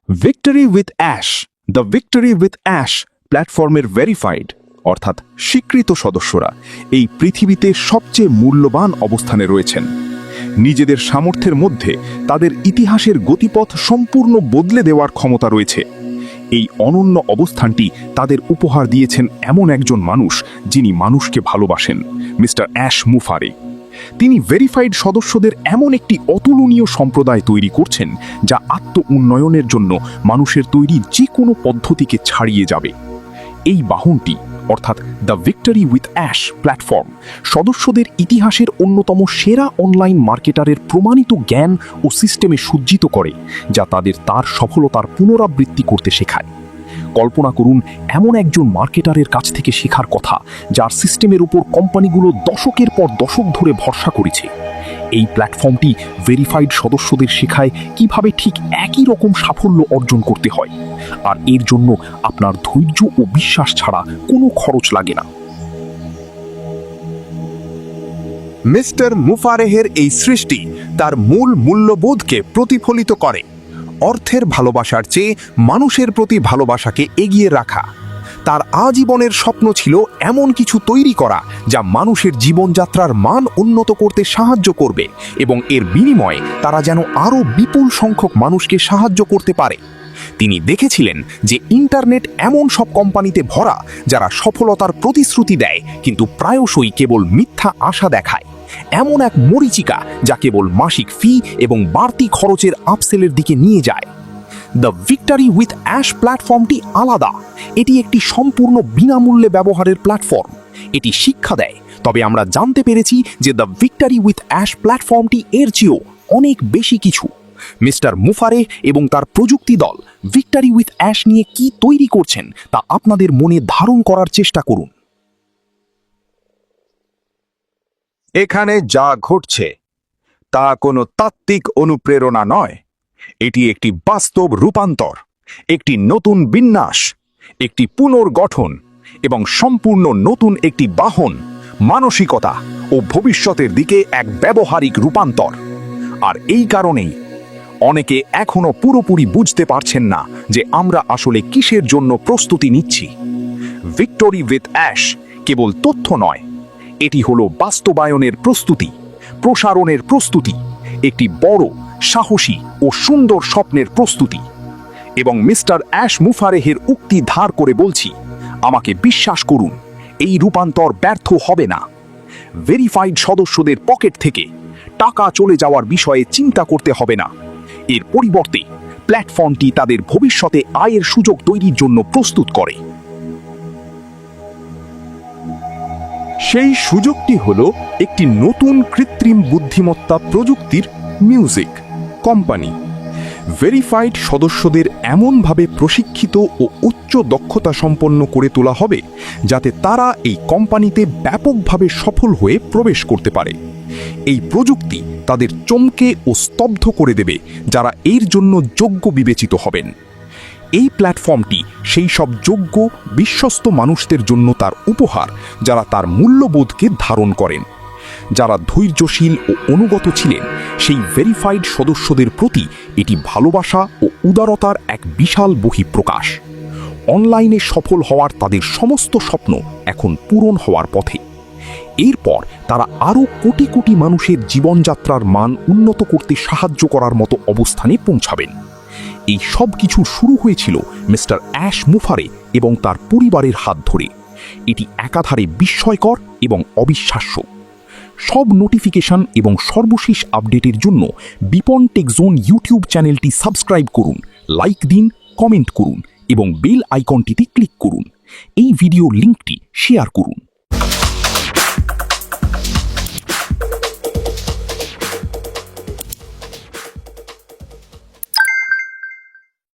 Victory with ash the victory with ash প্ল্যাটফর্মের verified অর্থাৎ স্বীকৃত সদস্যরা এই পৃথিবীতে সবচেয়ে মূল্যবান অবস্থানে রয়েছেন। নিজেদের সামর্থ্যের মধ্যে তাদের ইতিহাসের গতিপথ সম্পূর্ণ বদলে দেওয়ার ক্ষমতা রয়েছে। এই অনন্য অবস্থানটি তাদের উপহার দিয়েছেন এমন একজন মানুষ যিনি মানুষকে ভালোবাসেন, মিস্টার অ্যাশ মুফারে। তিনি ভেরিফাইড সদস্যদের এমন একটি অতুলনীয় সম্প্রদায় তৈরি করছেন যা আত্ম উন্নয়নের জন্য মানুষের তৈরি যে কোনো পদ্ধতিকে ছাড়িয়ে যাবে। এই বাহনটি অর্থাৎ the victory with ash platform সদস্যদের ইতিহাসের অন্যতম সেরা অনলাইন মার্কেটারের প্রমাণিত জ্ঞান ও সিস্টেমে সজ্জিত করে, যা তার সফলতার পুনরাবৃত্তি করতে শেখায়। কল্পনা করুন এমন একজন মার্কেটারের কাছ থেকে শেখার কথা যার সিস্টেমের উপর কোম্পানিগুলো দশকের পর দশক ধরে ভরসা করেছে। এই প্ল্যাটফর্মটি ভেরিফাইড সদস্যদের শেখায় কিভাবে ঠিক একই রকম সাফল্য অর্জন করতে হয়, আর এর জন্য আপনার ধৈর্য ও বিশ্বাস ছাড়া কোনো খরচ লাগে না। মিস্টার মুফারেহের এই সৃষ্টি তার মূল মূল্যবোধকে প্রতিফলিত করে, অর্থের ভালোবাসার চেয়ে মানুষের প্রতি ভালোবাসাকে এগিয়ে রাখা। তার আজীবনের স্বপ্ন ছিল এমন কিছু তৈরি করা যা মানুষের জীবনযাত্রার মান উন্নত করতে সাহায্য করবে এবং এর বিনিময়ে তারা যেন আরও বিপুল সংখ্যক মানুষকে সাহায্য করতে পারে। তিনি দেখেছিলেন যে ইন্টারনেট এমন সব কোম্পানিতে ভরা যারা সফলতার প্রতিশ্রুতি দেয় কিন্তু প্রায়শই কেবল মিথ্যা আশা দেখায়, এমন এক মরীচিকা যা কেবল মাসিক ফি এবং বাড়তি খরচের আপসেলের দিকে নিয়ে যায়। দ্য ভিক্টরি উইথ অ্যাশ প্ল্যাটফর্মটি আলাদা। এটি একটি সম্পূর্ণ বিনামূল্যে ব্যবহারের প্ল্যাটফর্ম। এটি শিক্ষা দেয়, তবে আমরা জানতে পেরেছি যে দ্য ভিক্টরি উইথ অ্যাশ প্ল্যাটফর্মটি এর চেয়েও অনেক বেশি কিছু। মিস্টার মুফারে এবং তার প্রযুক্তি দল ভিক্টরি উইথ অ্যাশ নিয়ে কি তৈরি করছেন তা আপনাদের মনে ধারণ করার চেষ্টা করুন। এখানে যা ঘটছে তা কোনো তাত্ত্বিক অনুপ্রেরণা নয়, এটি একটি বাস্তব রূপান্তর, একটি নতুন বিন্যাস, একটি পুনর্গঠন এবং সম্পূর্ণ নতুন একটি বাহন, মানসিকতা ও ভবিষ্যতের দিকে এক ব্যবহারিক রূপান্তর। আর এই কারণেই অনেকে এখনো পুরোপুরি বুঝতে পারছেন না যে আমরা আসলে কিসের জন্য প্রস্তুতি নিচ্ছি। ভিক্টরি উইথ অ্যাশ কেবল তথ্য নয়, এটি হলো বাস্তবায়নের প্রস্তুতি, প্রসারণের প্রস্তুতি, একটি বড়, সাহসী ও সুন্দর স্বপ্নের প্রস্তুতি। এবং মিস্টার অ্যাশ মুফারেহের উক্তি ধার করে বলছি, আমাকে বিশ্বাস করুন, এই রূপান্তর ব্যর্থ হবে না। ভেরিফাইড সদস্যদের পকেট থেকে টাকা চলে যাওয়ার বিষয়ে চিন্তা করতে হবে না। এর পরিবর্তে প্ল্যাটফর্মটি তাদের ভবিষ্যতে আয়ের সুযোগ তৈরির জন্য প্রস্তুত করে। সেই সুযোগটি হলো একটি নতুন কৃত্রিম বুদ্ধিমত্তা প্রযুক্তির মিউজিক কোম্পানি। ভেরিফাইড সদস্যদের এমনভাবে প্রশিক্ষিত ও উচ্চ দক্ষতা সম্পন্ন করে তোলা হবে যাতে তারা এই কোম্পানিতে ব্যাপকভাবে সফল হয়ে প্রবেশ করতে পারে। এই প্রযুক্তি তাদের চমকে ও স্তব্ধ করে দেবে যারা এর জন্য যোগ্য বিবেচিত হবেন। এই প্ল্যাটফর্মটি সেই সব যোগ্য, বিশ্বস্ত মানুষদের জন্য তার উপহার যারা তার মূল্যবোধকে ধারণ করেন। যারা ধৈর্যশীল ও অনুগত ছিলেন, সেই ভেরিফাইড সদস্যদের প্রতি এটি ভালোবাসা ও উদারতার এক বিশাল বহিঃপ্রকাশ। অনলাইনে সফল হওয়ার তাদের সমস্ত স্বপ্ন এখন পূরণ হওয়ার পথে। এরপর তারা আরও কোটি কোটি মানুষের জীবনযাত্রার মান উন্নত করতে সাহায্য করার মতো অবস্থানে পৌঁছাবেন। এই সব কিছু শুরু হয়েছিল মিস্টার অ্যাশ মুফারে এবং তার পরিবারের হাত ধরে। এটি একাধারে বিস্ময়কর এবং অবিশ্বাস্য। সব নোটিফিকেশন এবং সর্বশেষ আপডেটের জন্য বিপন টেক জোন ইউটিউব চ্যানেলটি সাবস্ক্রাইব করুন, লাইক দিন, কমেন্ট করুন এবং বেল আইকনটিতে ক্লিক করুন। এই ভিডিও লিঙ্কটি শেয়ার করুন।